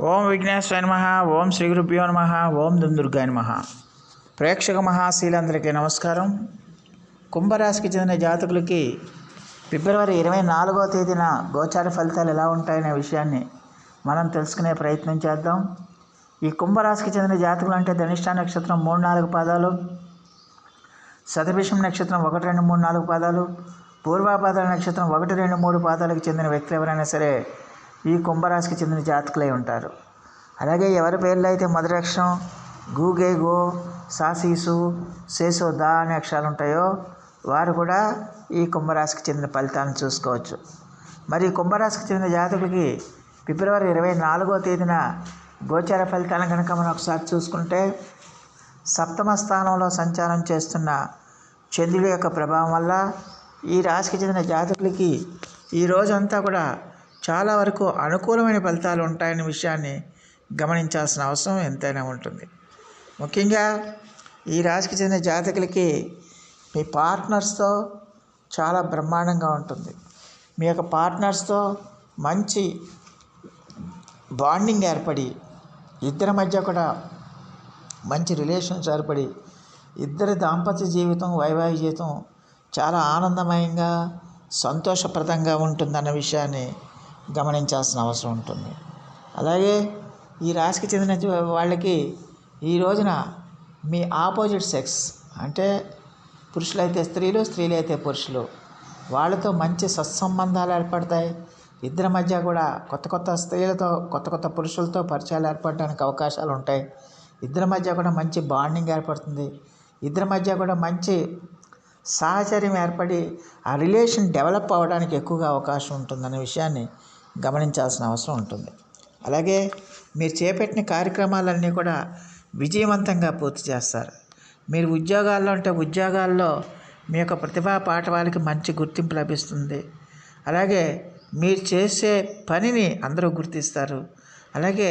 ఓం విఘ్నేశ్వరాయ నమః. ఓం శ్రీ గురుభ్యో నమః. ఓం దుర్గాయ నమః. ప్రేక్షక మహాశీలందరికీ నమస్కారం. కుంభరాశికి చెందిన జాతకులకి ఫిబ్రవరి 24వ తేదీన గోచార ఫలితాలు ఎలా ఉంటాయనే విషయాన్ని మనం తెలుసుకునే ప్రయత్నం చేద్దాం. ఈ కుంభరాశికి చెందిన జాతకులు అంటే ధనిష్ట నక్షత్రం 3-4 పాదాలు, శతభిషం నక్షత్రం 1-2-3-4 పాదాలు, పూర్వాపాదాల నక్షత్రం 1-2-3 పాదాలకు చెందిన వ్యక్తులు ఎవరైనా సరే ఈ కుంభరాశికి చెందిన జాతకులై ఉంటారు. అలాగే ఎవరి పేర్లు అయితే మొదటి అక్షరం గు, గే, గో, సా, సీసు, సేసో, దా అనే అక్షరాలు ఉంటాయో వారు కూడా ఈ కుంభరాశికి చెందిన ఫలితాలను చూసుకోవచ్చు. మరి కుంభరాశికి చెందిన జాతకులకి ఫిబ్రవరి 24వ తేదీన గోచార ఫలితాలను కనుక మనం ఒకసారి చూసుకుంటే, సప్తమ స్థానంలో సంచారం చేస్తున్న చంద్రుడి యొక్క ప్రభావం వల్ల ఈ రాశికి చెందిన జాతకులకి ఈ రోజంతా కూడా చాలా వరకు అనుకూలమైన ఫలితాలు ఉంటాయనే విషయాన్ని గమనించాల్సిన అవసరం ఎంతైనా ఉంటుంది. ముఖ్యంగా ఈ రాశికి చెందిన జాతకులకి మీ పార్ట్నర్స్తో చాలా బ్రహ్మాండంగా ఉంటుంది. మీ యొక్క పార్ట్నర్స్తో మంచి బాండింగ్ ఏర్పడి, ఇద్దరి మధ్య కూడా మంచి రిలేషన్స్ ఏర్పడి, ఇద్దరి దాంపత్య జీవితం, వైవాహిక జీవితం చాలా ఆనందమయంగా, సంతోషప్రదంగా ఉంటుందన్న విషయాన్ని గమనించాల్సిన అవసరం ఉంటుంది. అలాగే ఈ రాశికి చెందిన వాళ్ళకి ఈ రోజున మీ ఆపోజిట్ సెక్స్ అంటే పురుషులైతే స్త్రీలు, స్త్రీలైతే పురుషులు, వాళ్ళతో మంచి సత్సంబంధాలు ఏర్పడతాయి. ఇద్దరి మధ్య కూడా కొత్త స్త్రీలతో, కొత్త పురుషులతో పరిచయాలు ఏర్పడడానికి అవకాశాలు ఉంటాయి. ఇద్దరి మధ్య కూడా మంచి బాండింగ్ ఏర్పడుతుంది. ఇద్దరి మధ్య కూడా మంచి సాహచర్యం ఏర్పడి ఆ రిలేషన్ డెవలప్ అవ్వడానికి ఎక్కువగా అవకాశం ఉంటుందనే విషయాన్ని గమనించాల్సిన అవసరం ఉంటుంది. అలాగే మీరు చేపట్టిన కార్యక్రమాలన్నీ కూడా విజయవంతంగా పూర్తి చేస్తారు. మీరు ఉద్యోగాల్లో అంటే ఉద్యోగాల్లో మీ యొక్క ప్రతిభా పాఠవాలకి మంచి గుర్తింపు లభిస్తుంది. అలాగే మీరు చేసే పనిని అందరూ గుర్తిస్తారు. అలాగే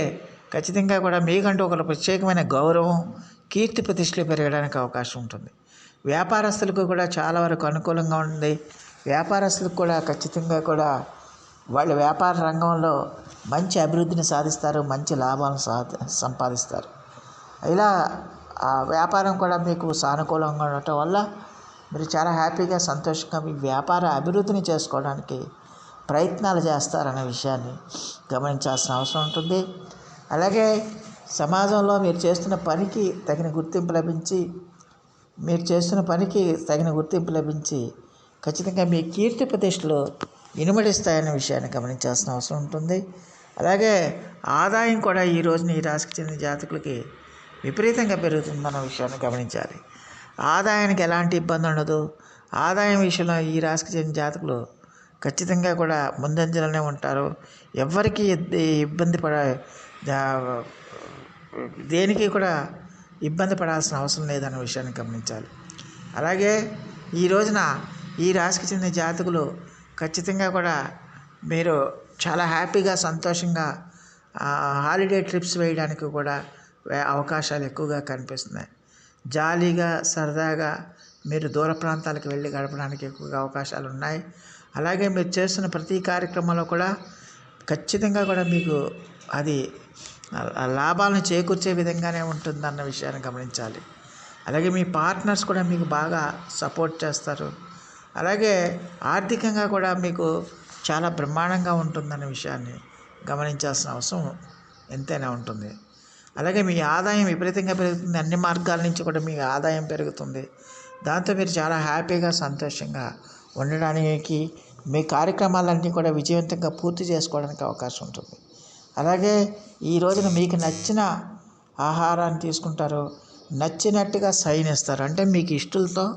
ఖచ్చితంగా కూడా మీకంటూ ఒక ప్రత్యేకమైన గౌరవం, కీర్తి ప్రతిష్టలు పెరగడానికి అవకాశం ఉంటుంది. వ్యాపారస్తులకు కూడా చాలా వరకు అనుకూలంగా ఉంటుంది. వ్యాపారస్తులకు కూడా ఖచ్చితంగా కూడా వాళ్ళ వ్యాపార రంగంలో మంచి అభివృద్ధిని సాధిస్తారు, మంచి లాభాలను సంపాదిస్తారు. ఇలా ఆ వ్యాపారం కూడా మీకు సానుకూలంగా ఉండటం వల్ల మీరు చాలా హ్యాపీగా, సంతోషంగా మీ వ్యాపార అభివృద్ధిని చేసుకోవడానికి ప్రయత్నాలు చేస్తారనే విషయాన్ని గమనించాల్సిన అవసరం ఉంటుంది. అలాగే సమాజంలో మీరు చేస్తున్న పనికి తగిన గుర్తింపు లభించి ఖచ్చితంగా మీ కీర్తి ప్రతిష్టలు ఇనుమడిస్తాయనే విషయాన్ని గమనించాల్సిన అవసరం ఉంటుంది. అలాగే ఆదాయం కూడా ఈ రోజున ఈ రాశికి చెందిన జాతకులకి విపరీతంగా పెరుగుతుందన్న విషయాన్ని గమనించాలి. ఆదాయానికి ఎలాంటి ఇబ్బంది ఉండదు. ఆదాయం విషయంలో ఈ రాశికి చెందిన జాతకులు ఖచ్చితంగా కూడా ముందంజలోనే ఉంటారు. ఎవరికి దేనికి కూడా ఇబ్బంది పడాల్సిన అవసరం లేదన్న విషయాన్ని గమనించాలి. అలాగే ఈ రోజున ఈ రాశికి చెందిన జాతకులు ఖచ్చితంగా కూడా మీరు చాలా హ్యాపీగా, సంతోషంగా హాలిడే ట్రిప్స్ వేయడానికి కూడా అవకాశాలు ఎక్కువగా కనిపిస్తున్నాయి. జాలీగా, సరదాగా మీరు దూర ప్రాంతాలకు వెళ్ళి గడపడానికి ఎక్కువగా అవకాశాలు ఉన్నాయి. అలాగే మీరు చేస్తున్న ప్రతి కార్యక్రమంలో కూడా ఖచ్చితంగా కూడా మీకు అది లాభాలను చేకూర్చే విధంగానే ఉంటుందన్న విషయాన్ని గమనించాలి. అలాగే మీ పార్ట్నర్స్ కూడా మీకు బాగా సపోర్ట్ చేస్తారు. అలాగే ఆర్థికంగా కూడా మీకు చాలా బ్రహ్మాండంగా ఉంటుందన్న విషయాన్ని గమనించాల్సిన అవసరం ఎంతైనా ఉంటుంది. అలాగే మీ ఆదాయం విపరీతంగా పెరుగుతుంది. అన్ని మార్గాల నుంచి కూడా మీ ఆదాయం పెరుగుతుంది. దాంతో మీరు చాలా హ్యాపీగా, సంతోషంగా ఉండడానికి, మీ కార్యక్రమాలన్నీ కూడా విజయవంతంగా పూర్తి చేసుకోవడానికి అవకాశం ఉంటుంది. అలాగే ఈ రోజున మీకు నచ్చిన ఆహారాన్ని తీసుకుంటారు, నచ్చినట్టుగా శయనిస్తారు. అంటే మీకు ఇష్టలతో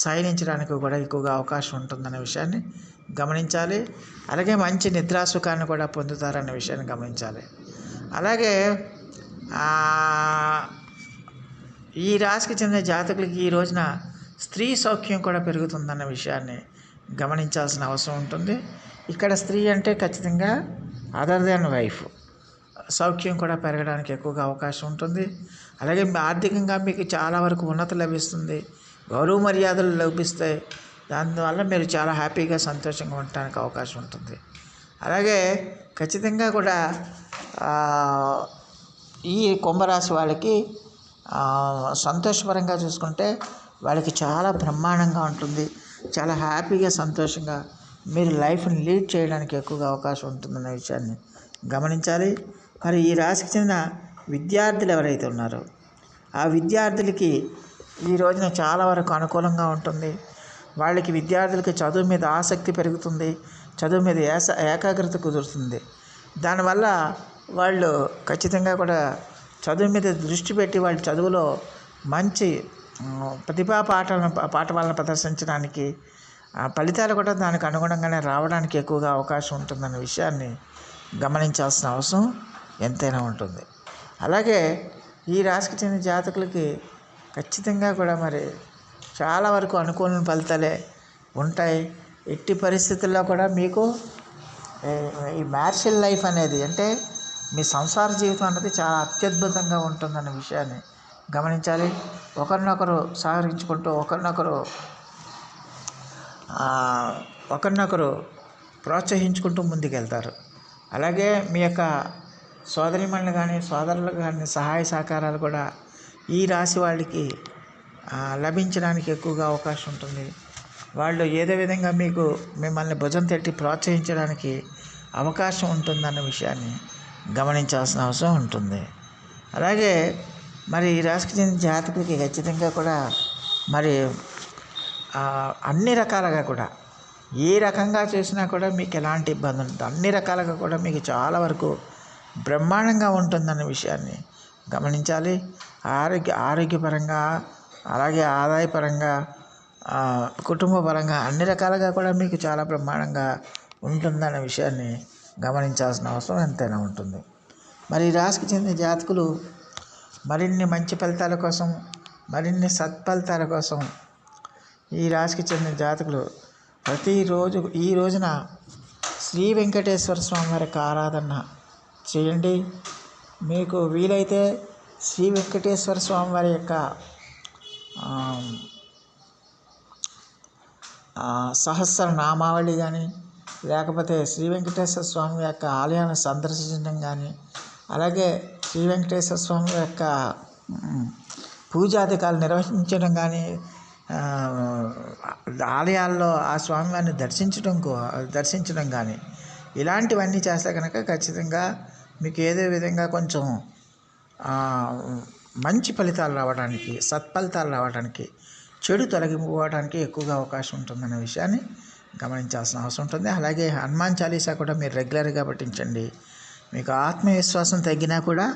శయనించడానికి కూడా ఎక్కువగా అవకాశం ఉంటుందనే విషయాన్ని గమనించాలి. అలాగే మంచి నిద్రాసుఖాన్ని కూడా పొందుతారన్న విషయాన్ని గమనించాలి. అలాగే ఈ రాశికి చెందిన జాతకులకి ఈ రోజున స్త్రీ సౌఖ్యం కూడా పెరుగుతుందన్న విషయాన్ని గమనించాల్సిన అవసరం ఉంటుంది. ఇక్కడ స్త్రీ అంటే ఖచ్చితంగా అదర్ దాన్ వైఫ్ సౌఖ్యం కూడా పెరగడానికి ఎక్కువగా అవకాశం ఉంటుంది. అలాగే ఆర్థికంగా మీకు చాలా వరకు ఉన్నతి లభిస్తుంది, గౌరవ మర్యాదలు లభిస్తాయి. దానివల్ల మీరు చాలా హ్యాపీగా, సంతోషంగా ఉండటానికి అవకాశం ఉంటుంది. అలాగే ఖచ్చితంగా కూడా ఈ కుంభరాశి వాళ్ళకి సంతోషపరంగా చూసుకుంటే వాళ్ళకి చాలా బ్రహ్మాండంగా ఉంటుంది. చాలా హ్యాపీగా సంతోషంగా మీరు లైఫ్ని లీడ్ చేయడానికి ఎక్కువగా అవకాశం ఉంటుందన్న విషయాన్ని గమనించాలి. మరి ఈ రాశికి చెందిన విద్యార్థులు ఎవరైతే ఉన్నారో ఆ విద్యార్థులకి ఈ రోజున చాలా వరకు అనుకూలంగా ఉంటుంది. వాళ్ళకి విద్యార్థులకి చదువు మీద ఆసక్తి పెరుగుతుంది, చదువు మీద ఏకాగ్రత కుదురుతుంది. దానివల్ల వాళ్ళు ఖచ్చితంగా కూడా చదువు మీద దృష్టి పెట్టి వాళ్ళ చదువులో మంచి ప్రతిభా పాఠవాలను ప్రదర్శించడానికి ఫలితాలు కూడా దానికి అనుగుణంగానే రావడానికి ఎక్కువగా అవకాశం ఉంటుందన్న విషయాన్ని గమనించాల్సిన అవసరం ఎంతైనా ఉంటుంది. అలాగే ఈ రాశికి చెందిన జాతకులకి ఖచ్చితంగా కూడా మరి చాలా వరకు అనుకూల ఫలితాలే ఉంటాయి. ఎట్టి పరిస్థితుల్లో కూడా మీకు ఈ మ్యారిటల్ లైఫ్ అనేది అంటే మీ సంసార జీవితం అన్నది చాలా అత్యద్భుతంగా ఉంటుందన్న విషయాన్ని గమనించాలి. ఒకరినొకరు సహకరించుకుంటూ ఒకరినొకరు ప్రోత్సహించుకుంటూ ముందుకెళ్తారు. అలాగే మీ యొక్క సోదరిమణులు కానీ సోదరులు కానీ సహాయ సహకారాలు కూడా ఈ రాశి వాళ్ళకి లభించడానికి ఎక్కువగా అవకాశం ఉంటుంది. వాళ్ళు ఏదో విధంగా మిమ్మల్ని భుజం తట్టి ప్రోత్సహించడానికి అవకాశం ఉంటుందన్న విషయాన్ని గమనించాల్సిన అవసరం ఉంటుంది. అలాగే మరి ఈ రాశికి చెందిన జాతకులకి ఖచ్చితంగా కూడా మరి అన్ని రకాలుగా కూడా ఏ రకంగా చేసినా కూడా మీకు ఎలాంటి ఇబ్బంది ఉంటుంది, అన్ని రకాలుగా కూడా మీకు చాలా వరకు బ్రహ్మాండంగా ఉంటుందన్న విషయాన్ని గమనించాలి. ఆరోగ్యపరంగా అలాగే ఆదాయపరంగా కుటుంబ పరంగా అన్ని రకాలుగా కూడా మీకు చాలా బ్రహ్మాండంగా ఉంటుందన్న విషయాన్ని గమనించాల్సిన అవసరం ఎంతైనా ఉంటుంది. మరి ఈ రాశికి చెందిన జాతకులు మరిన్ని మంచి ఫలితాల కోసం మరిన్ని సత్ఫలితాల కోసం ఈ రాశికి చెందిన జాతకులు ప్రతిరోజు ఈ రోజున శ్రీ వెంకటేశ్వర స్వామి వారికి ఆరాధన చేయండి. మీకు వీలైతే శ్రీ వెంకటేశ్వర స్వామి వారి యొక్క సహస్రనామావళి కానీ లేకపోతే శ్రీ వెంకటేశ్వర స్వామి యొక్క ఆలయాన్ని సందర్శించడం కానీ అలాగే శ్రీ వెంకటేశ్వర స్వామి యొక్క పూజాధికాలు నిర్వహించడం కానీ ఆలయాల్లో ఆ స్వామివారిని దర్శించడం కానీ ఇలాంటివన్నీ చేస్తే కనుక ఖచ్చితంగా మీకు ఏదో విధంగా కొంచెం మంచి ఫలితాలు రావడానికి సత్ఫలితాలు రావడానికి చెడు తొలగిపోవడానికి ఎక్కువగా అవకాశం ఉంటుందనే విషయాన్ని గమనించాల్సిన అవసరం ఉంటుంది. అలాగే హనుమాన్ చాలీసా కూడా మీరు రెగ్యులర్గా పఠించండి. మీకు ఆత్మవిశ్వాసం తగ్గినా కూడా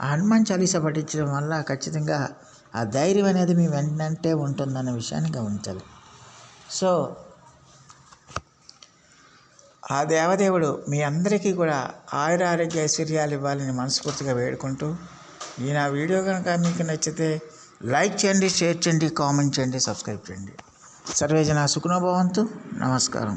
ఆ హనుమాన్ చాలీసా పఠించడం వల్ల ఖచ్చితంగా ఆ ధైర్యం అనేది మీ వెంటనే ఉంటుందన్న విషయాన్ని గమనించాలి. సో ఆ దేవదేవుడు మీ అందరికీ కూడా ఆయుర ఆరోగ్య ఐశ్వర్యాలు ఇవ్వాలని మనస్ఫూర్తిగా వేడుకుంటూ ఈ నా వీడియో కనుక మీకు నచ్చితే లైక్ చేయండి, షేర్ చేయండి, కామెంట్ చేయండి, సబ్స్క్రైబ్ చేయండి. సర్వేజన సుఖినో భవంతు. నమస్కారం.